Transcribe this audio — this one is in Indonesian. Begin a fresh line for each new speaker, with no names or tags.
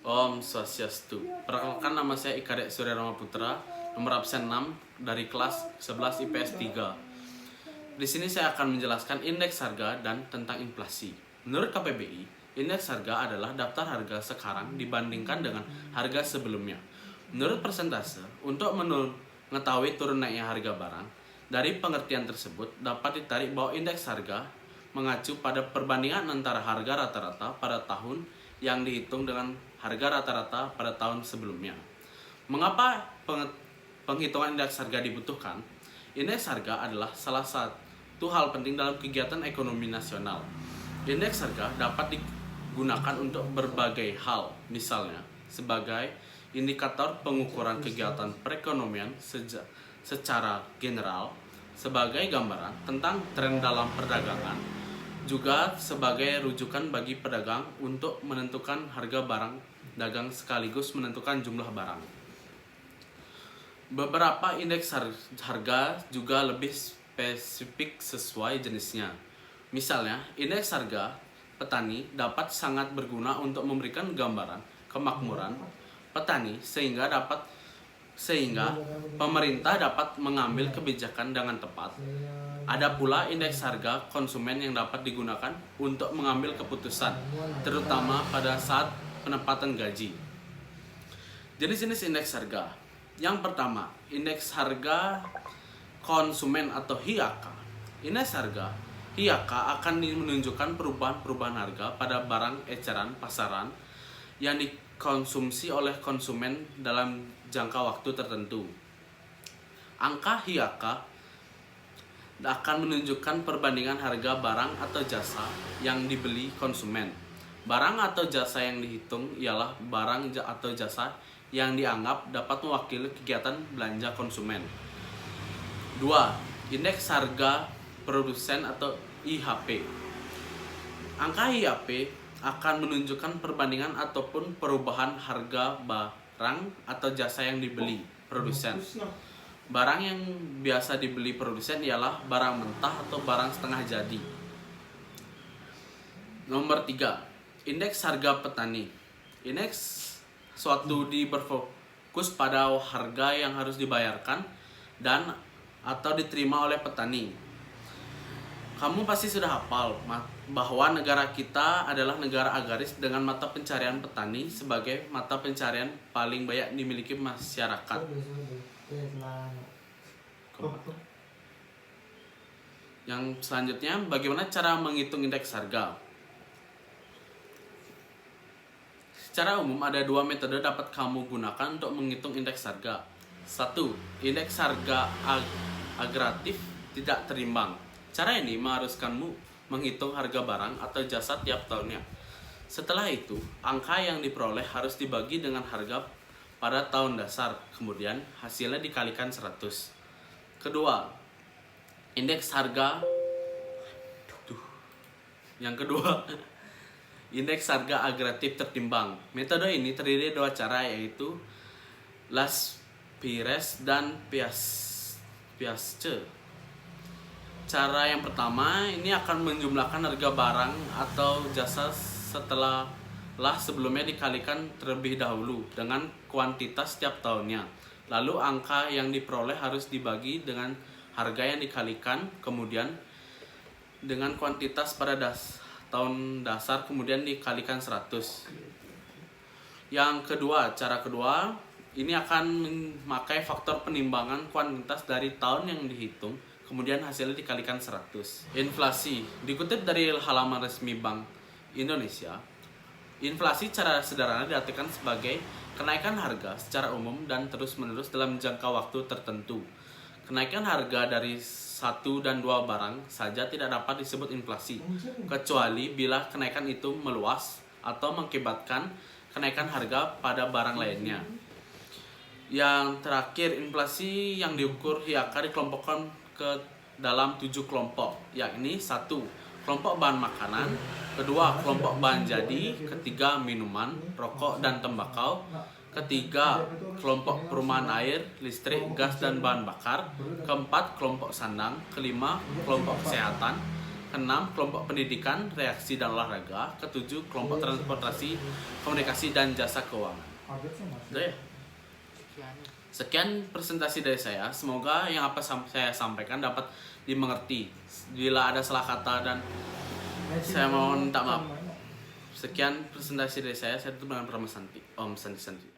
Om Swastiastu. Perkenalkan, nama saya Ika Surya Rama Putra, nomor absen 6 dari kelas 11 IPS 3. Di sini saya akan menjelaskan indeks harga dan tentang inflasi. Menurut KPBI, indeks harga adalah daftar harga sekarang dibandingkan dengan harga sebelumnya. Menurut persentase, untuk mengetahui turun naiknya harga barang, dari pengertian tersebut dapat ditarik bahwa indeks harga mengacu pada perbandingan antara harga rata-rata pada tahun yang dihitung dengan harga rata-rata pada tahun sebelumnya. Mengapa penghitungan indeks harga dibutuhkan? Indeks harga adalah salah satu hal penting dalam kegiatan ekonomi nasional. Indeks harga dapat digunakan untuk berbagai hal, misalnya sebagai indikator pengukuran kegiatan perekonomian secara general, sebagai gambaran tentang tren dalam perdagangan, juga sebagai rujukan bagi pedagang untuk menentukan harga barang dagang sekaligus menentukan jumlah barang. Beberapa indeks harga juga lebih spesifik sesuai jenisnya. Misalnya, indeks harga petani dapat sangat berguna untuk memberikan gambaran kemakmuran petani sehingga pemerintah dapat mengambil kebijakan dengan tepat. Ada pula indeks harga konsumen yang dapat digunakan untuk mengambil keputusan, terutama pada saat penempatan gaji. Jenis-jenis indeks harga. Yang pertama, indeks harga konsumen atau HIAK. Indeks harga HIAK akan menunjukkan perubahan-perubahan harga pada barang eceran pasaran yang dikonsumsi oleh konsumen dalam jangka waktu tertentu. Angka HIAK akan menunjukkan perbandingan harga barang atau jasa yang dibeli konsumen. Barang atau jasa yang dihitung ialah barang atau jasa yang dianggap dapat mewakili kegiatan belanja konsumen. 2. Indeks harga produsen atau IHP. Angka IHP akan menunjukkan perbandingan ataupun perubahan harga barang atau jasa yang dibeli produsen. Barang yang biasa dibeli produsen ialah barang mentah atau barang setengah jadi. Nomor 3. Indeks harga petani. Indeks suatu berfokus pada harga yang harus dibayarkan dan atau diterima oleh petani. Kamu pasti sudah hafal bahwa negara kita adalah negara agraris dengan mata pencarian petani sebagai mata pencarian paling banyak dimiliki masyarakat. Yang selanjutnya, bagaimana cara menghitung indeks harga? Secara umum ada 2 metode dapat kamu gunakan untuk menghitung indeks harga. 1. Indeks harga agregatif tidak terimbang. Cara ini mengharuskanmu menghitung harga barang atau jasa tiap tahunnya. Setelah itu, angka yang diperoleh harus dibagi dengan harga pada tahun dasar, kemudian hasilnya dikalikan 100. Kedua, indeks harga indeks harga agregatif tertimbang. Metode ini terdiri dari 2 cara, yaitu Laspires dan Piasce. Cara yang pertama ini akan menjumlahkan harga barang atau jasa sebelumnya dikalikan terlebih dahulu dengan kuantitas setiap tahunnya. Lalu angka yang diperoleh harus dibagi dengan harga yang dikalikan, kemudian dengan kuantitas pada tahun dasar, kemudian dikalikan 100. Cara kedua, ini akan memakai faktor penimbangan kuantitas dari tahun yang dihitung, kemudian hasilnya dikalikan 100. Inflasi. Dikutip dari halaman resmi Bank Indonesia, inflasi secara sederhana diartikan sebagai kenaikan harga secara umum dan terus-menerus dalam jangka waktu tertentu. Kenaikan harga dari 1 dan 2 barang saja tidak dapat disebut inflasi, kecuali bila kenaikan itu meluas atau mengakibatkan kenaikan harga pada barang lainnya. Yang terakhir, inflasi yang diukur HIAK dikelompokkan ke dalam 7 kelompok, yakni 1. Kelompok bahan makanan, 2. Kelompok bahan jadi, 3. Minuman, rokok dan tembakau, 3. Kelompok perumahan air, listrik, gas dan bahan bakar, 4. Kelompok sandang, 5. Kelompok kesehatan, Keenam, kelompok pendidikan, reaksi dan olahraga. Ketujuh, kelompok transportasi, komunikasi dan jasa keuangan. Udah ya? Sekian presentasi dari saya. Semoga yang apa saya sampaikan dapat dimengerti. Bila ada salah kata dan saya mohon minta maaf. Sekian presentasi dari saya tutup dengan Om Santi.